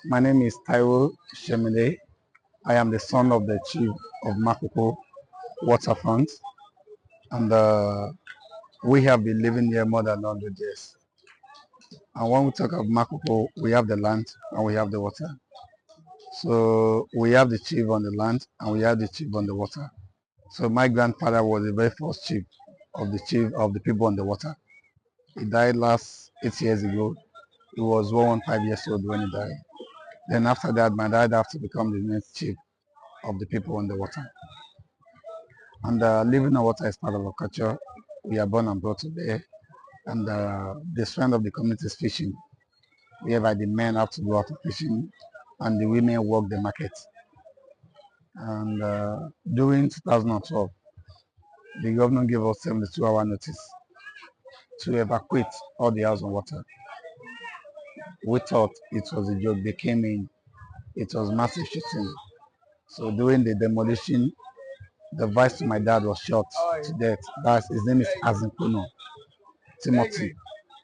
My name is Taiwo Shemide. I am the son of the chief of Makoko waterfront, and we have been living here more than 100 years. And when we talk of Makoko, we have the land and we have the water. So we have the chief on the land and we have the chief on the water. So my grandfather was the very first chief of the people on the water. He died last 8 years ago. He was 115 years old when he died. Then after that, my dad had to become the next chief of the people on the water. And living on water is part of our culture. We are born and brought up there. And the strength of the community is fishing. Whereby the men have to go out fishing and the women work the market. And during 2012, the governor gave us 72-hour notice to evacuate all the house on water. We thought it was a joke. They came in, it was massive shooting. So during the demolition, the vice to my dad was shot to death. His name is Azinkuno. Timothy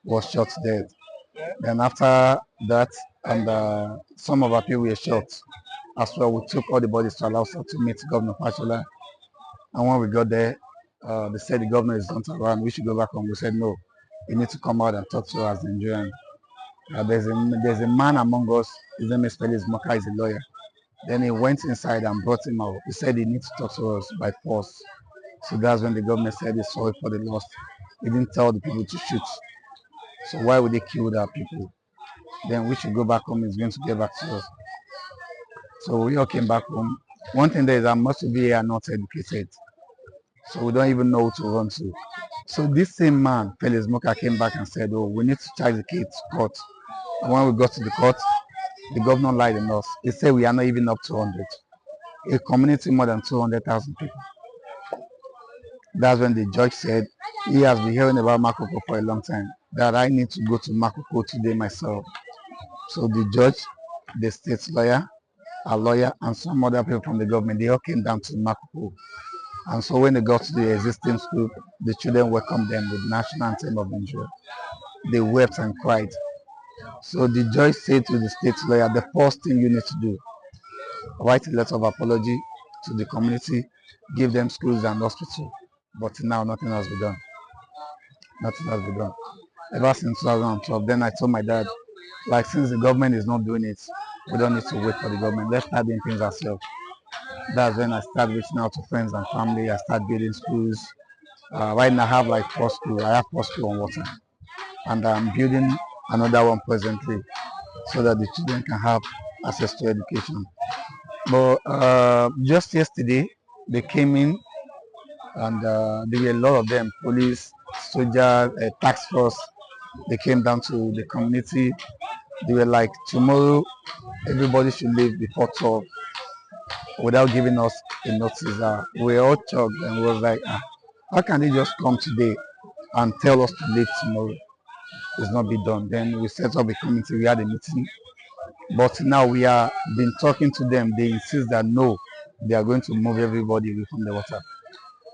was shot dead. Then after that, and some of our people were shot as well. We took all the bodies to allow us to meet Governor Pachola. And when we got there, they said the governor is not around. We should go back home. We said no. You need to come out and talk to us as Nigerian. There's a man among us. His name is Felix Moka. He's a lawyer. Then he went inside and brought him out. He said he needs to talk to us by force. So that's when the government said he's sorry for the loss. He didn't tell the people to shoot. So why would they kill our people? Then we should go back home. He's going to get back to us. So we all came back home. One thing there is that most of you are not educated. So we don't even know who to run to. So this same man, Felix Moka, came back and said, oh, we need to charge the case to court. And when we got to the court, the governor lied in us. He said we are not even up to 100. A community more than 200,000 people. That's when the judge said he has been hearing about Makoko for a long time, that I need to go to Makoko today myself. So the judge, the state lawyer, a lawyer, and some other people from the government, they all came down to Makoko. And so when they got to the existing school, the children welcomed them with national anthem of Nigeria. They wept and cried. So the judge said to the state lawyer, the first thing you need to do, write a letter of apology to the community, give them schools and hospitals. But now nothing has been done. Nothing has been done. Ever since 2012, then I told my dad, like since the government is not doing it, we don't need to wait for the government. Let's start doing things ourselves. That's when I started reaching out to friends and family. I started building schools. Right now I have like 4 schools. I have 4 schools on water. And I'm building another one presently so that the children can have access to education. But just yesterday, they came in and there were a lot of them, police, soldiers, task force. They came down to the community. They were like, tomorrow, everybody should leave before 12 without giving us a notice. We were all shocked and was like, how can they just come today and tell us to leave tomorrow? It's not be done. Then we set up a committee, we had a meeting. But now we are been talking to them. They insist that no, they are going to move everybody away from the water.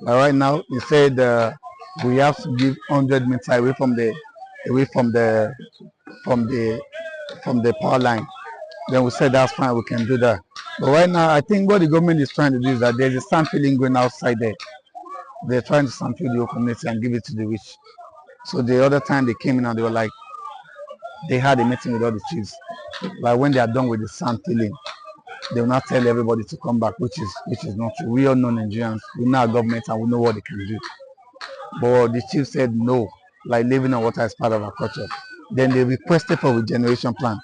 But right now, they said we have to give 100 meters away from the power line. Then we said that's fine, we can do that. But right now, I think what the government is trying to do is that there's a sand filling going outside there. They're trying to sand fill the whole community and give it to the rich. So the other time they came in and they were like, they had a meeting with all the chiefs. Like when they are done with the sand filling, they will not tell everybody to come back, which is not true. We all know Nigerians, we know our government and we know what they can do. But the chief said no, like living on water is part of our culture. Then they requested for a regeneration plan.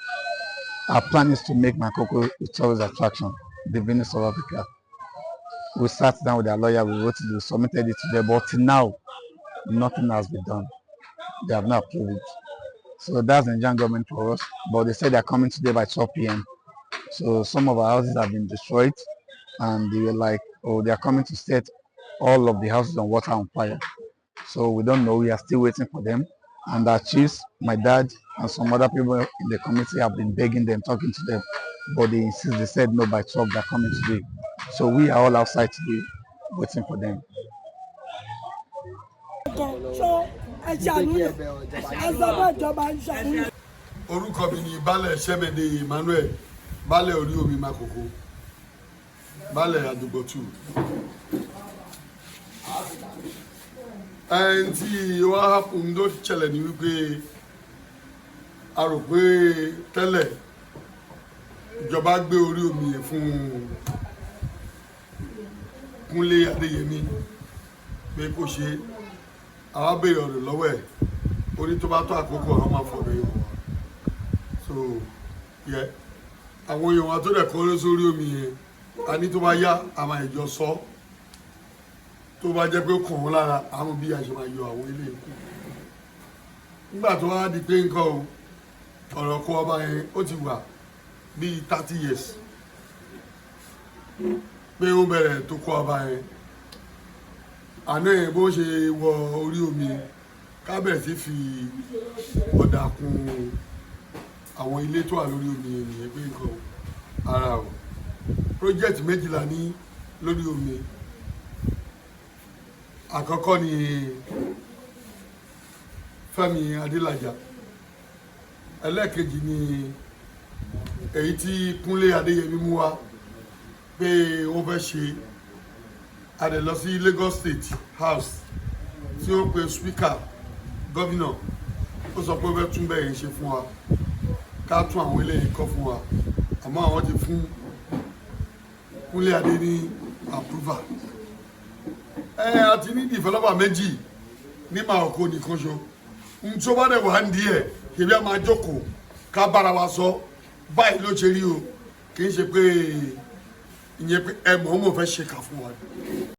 Our plan is to make Makoko a tourist attraction, the Venice of Africa. We sat down with our lawyer, we wrote it, we submitted it to them, but till now, nothing has been done. They have not approved it. So that's the Nigerian government for us. But they said they're coming today by 12 p.m. So some of our houses have been destroyed, and they were like, oh, they are coming to set all of the houses on water on fire. So we don't know, we are still waiting for them. And our chiefs, my dad, and some other people in the community have been begging them, talking to them, but they insist, they said no, by 12 they're coming today. So we are all outside today waiting for them. Orúkọ mi ni Balẹ̀ Ṣẹ́mẹ̀dẹ̀ Emmanuel baálẹ̀ orí omi Makoko baálẹ̀ àdúgbòtù ẹni tí wọ́n hapun ló ṣẹlẹ̀ ní wípé a rò pé tẹ́lẹ̀ ìjọba gbé orí omi yẹn fún Kúnlé Adéyẹmí pé kó ṣe àwa béèrè ọ̀rọ̀ lọ́wọ́ ẹ̀ orí tó bá tó àkókò ọ̀rọ̀ máa fọ̀rọ̀ yìí wọ̀ so yẹ àwọn èèyàn wa tó dẹ̀ kọ́ lé sórí omi yẹn a ní tó bá yá àmà ìjọ sọ tó bá jẹ́ pé ó kàn wọ́n lára àwọn bí a ṣe máa yọ àwọn ilé ikú nígbà tó wá di pé nǹkan o ọ̀rọ̀ kọ́ ọba yẹn ó ti wà bíi 30 years pé ó bẹ̀rẹ̀ tó kọ́ ọba yẹn àná yẹn bó ṣe wọ orí omi kábẹ̀ sí fi ọ̀dà kun àwọn ilé tó wà lórí omi yẹn nìyẹn pé nǹkan ara o project méjìlá ní lórí omi àkọ́kọ́ ni Fẹ́mi Adélàjà ẹlẹ́ẹ̀kejì ni èyí tí Kúnlé Adéyẹmí mú wá pé wọ́n fẹ́ ṣe a dẹ̀ lọ sí Lagos State House tí ó pe speaker gómìnà ó sọ pé ó fẹ́ tún bẹ́ẹ̀ ṣe fún wa ká tún àwọn eléyìí kọ́ fún wa àmọ́ àwọn ti fún Kúnlé Adé ní approval àti ní developer méjì ní Makoko nìkan ṣo n tó bá dẹ̀ wá ń di ẹ̀ kébí a máa jókòó ká bára wa sọ báyìí ló ṣe rí o kì í ṣe pé ìyẹn pé ẹ mọ̀ ọ́n mọ̀ fẹ́ ṣe kà fún wa.